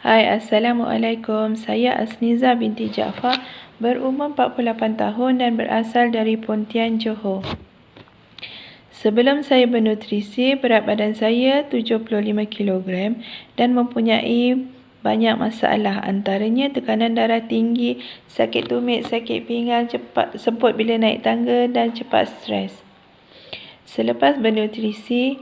Hai, Assalamualaikum. Saya Asniza binti Jaafar, berumur 48 tahun dan berasal dari Pontian, Johor. Sebelum saya bernutrisi, berat badan saya 75 kilogram dan mempunyai banyak masalah, antaranya tekanan darah tinggi, sakit tumit, sakit pinggang, cepat semput bila naik tangga dan cepat stres. Selepas bernutrisi,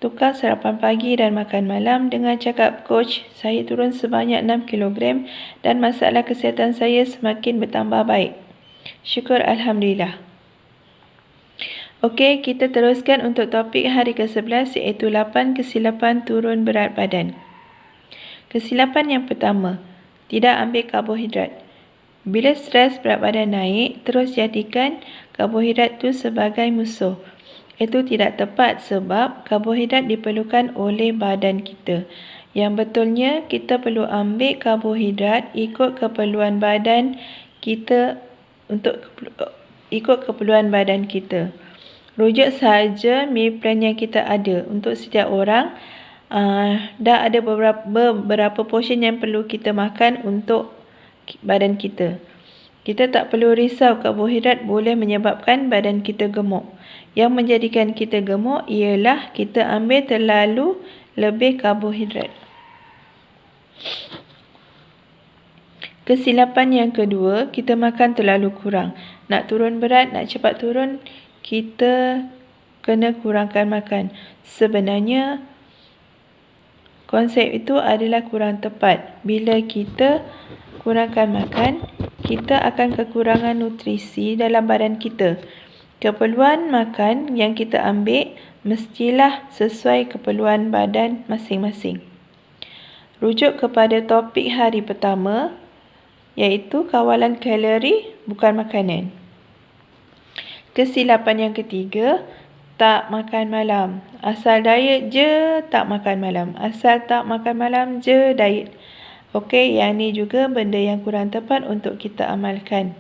tukar sarapan pagi dan makan malam, dengan cakap coach, saya turun sebanyak 6 kilogram dan masalah kesihatan saya semakin bertambah baik. Syukur Alhamdulillah. Okey, kita teruskan untuk topik hari ke-11 iaitu 8 kesilapan turun berat badan. Kesilapan yang pertama, tidak ambil karbohidrat. Bila stres berat badan naik, terus jadikan karbohidrat itu sebagai musuh. Itu tidak tepat sebab karbohidrat diperlukan oleh badan kita. Yang betulnya, kita perlu ambil karbohidrat ikut keperluan badan kita ikut keperluan badan kita. Rujuk sahaja meal plan yang kita ada untuk setiap orang. Dah ada beberapa portion yang perlu kita makan untuk badan kita. Kita tak perlu risau, karbohidrat boleh menyebabkan badan kita gemuk. Yang menjadikan kita gemuk ialah kita ambil terlalu lebih karbohidrat. Kesilapan yang kedua, kita makan terlalu kurang. Nak turun berat, nak cepat turun, kita kena kurangkan makan. Sebenarnya, konsep itu adalah kurang tepat. Bila kita kurangkan makan, kita akan kekurangan nutrisi dalam badan kita. Keperluan makan yang kita ambil mestilah sesuai keperluan badan masing-masing. Rujuk kepada topik hari pertama, iaitu kawalan kalori bukan makanan. Kesilapan yang ketiga, tak makan malam. Asal diet je tak makan malam. Asal tak makan malam je diet. Okey, yang ni juga benda yang kurang tepat untuk kita amalkan.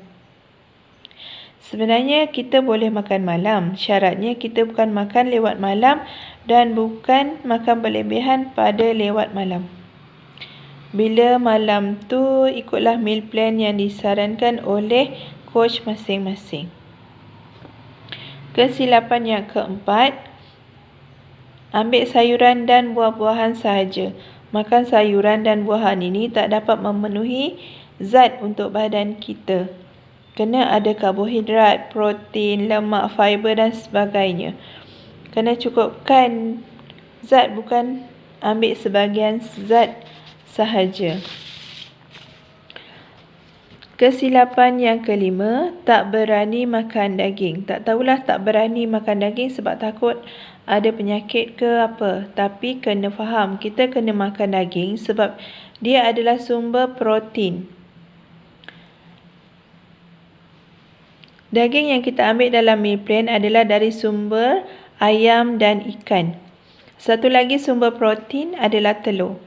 Sebenarnya kita boleh makan malam. Syaratnya kita bukan makan lewat malam dan bukan makan berlebihan pada lewat malam. Bila malam tu, ikutlah meal plan yang disarankan oleh coach masing-masing. Kesilapan yang keempat, ambil sayuran dan buah-buahan sahaja. Makan sayuran dan buahan ini tak dapat memenuhi zat untuk badan kita. Kena ada karbohidrat, protein, lemak, fiber dan sebagainya. Kena cukupkan zat, bukan ambil sebahagian zat sahaja. Kesilapan yang kelima, tak berani makan daging. Tak tahulah tak berani makan daging sebab takut ada penyakit ke apa. Tapi kena faham, kita kena makan daging sebab dia adalah sumber protein. Daging yang kita ambil dalam meal plan adalah dari sumber ayam dan ikan. Satu lagi sumber protein adalah telur.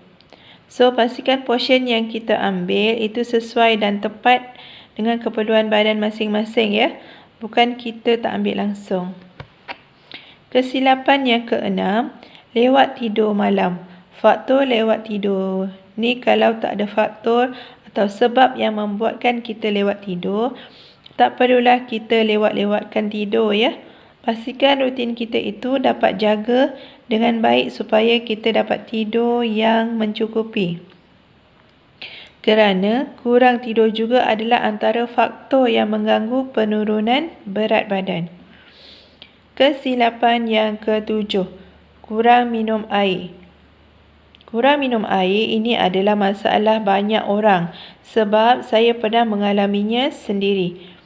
So, pastikan portion yang kita ambil itu sesuai dan tepat dengan keperluan badan masing-masing ya. Bukan kita tak ambil langsung. Kesilapan yang keenam, lewat tidur malam. Faktor lewat tidur ni kalau tak ada faktor atau sebab yang membuatkan kita lewat tidur, tak perlulah kita lewat-lewatkan tidur ya. Pastikan rutin kita itu dapat jaga dengan baik supaya kita dapat tidur yang mencukupi. Kerana kurang tidur juga adalah antara faktor yang mengganggu penurunan berat badan. Kesilapan yang ketujuh, kurang minum air. Kurang minum air ini adalah masalah banyak orang sebab saya pernah mengalaminya sendiri.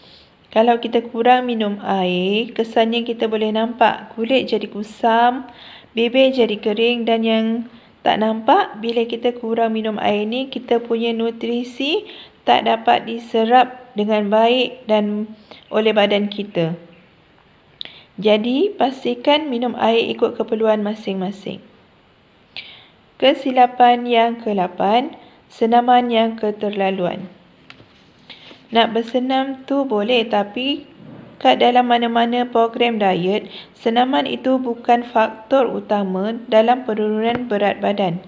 Kalau kita kurang minum air, kesannya kita boleh nampak kulit jadi kusam, bibir jadi kering, dan yang tak nampak bila kita kurang minum air ni, kita punya nutrisi tak dapat diserap dengan baik dan oleh badan kita. Jadi, pastikan minum air ikut keperluan masing-masing. Kesilapan yang ke-8, senaman yang keterlaluan. Nak bersenam tu boleh, tapi kat dalam mana-mana program diet, senaman itu bukan faktor utama dalam penurunan berat badan.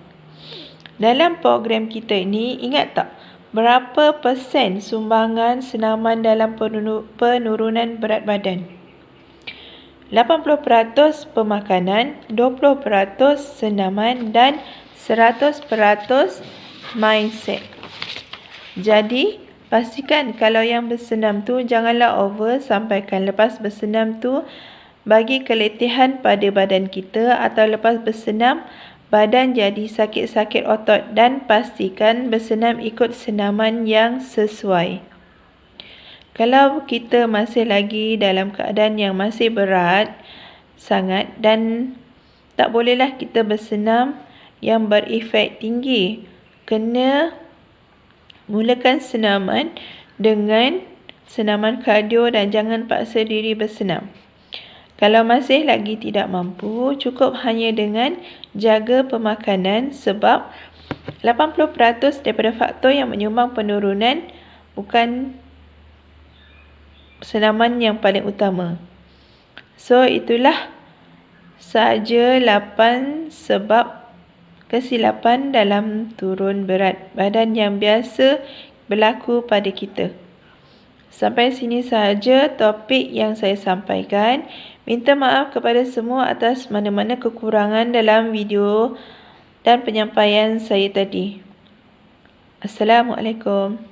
Dalam program kita ini, ingat tak berapa persen sumbangan senaman dalam penurunan berat badan? 80% pemakanan, 20% senaman dan 100% mindset. Jadi, pastikan kalau yang bersenam tu janganlah over, sampaikan lepas bersenam tu bagi keletihan pada badan kita, atau lepas bersenam badan jadi sakit-sakit otot, dan pastikan bersenam ikut senaman yang sesuai. Kalau kita masih lagi dalam keadaan yang masih berat sangat, dan tak bolehlah kita bersenam yang berefek tinggi, kena mulakan senaman dengan senaman kardio dan jangan paksa diri bersenam. Kalau masih lagi tidak mampu, cukup hanya dengan jaga pemakanan, sebab 80% daripada faktor yang menyumbang penurunan bukan senaman yang paling utama. So, itulah sahaja 8 sebab kesilapan dalam turun berat badan yang biasa berlaku pada kita. Sampai sini sahaja topik yang saya sampaikan. Minta maaf kepada semua atas mana-mana kekurangan dalam video dan penyampaian saya tadi. Assalamualaikum.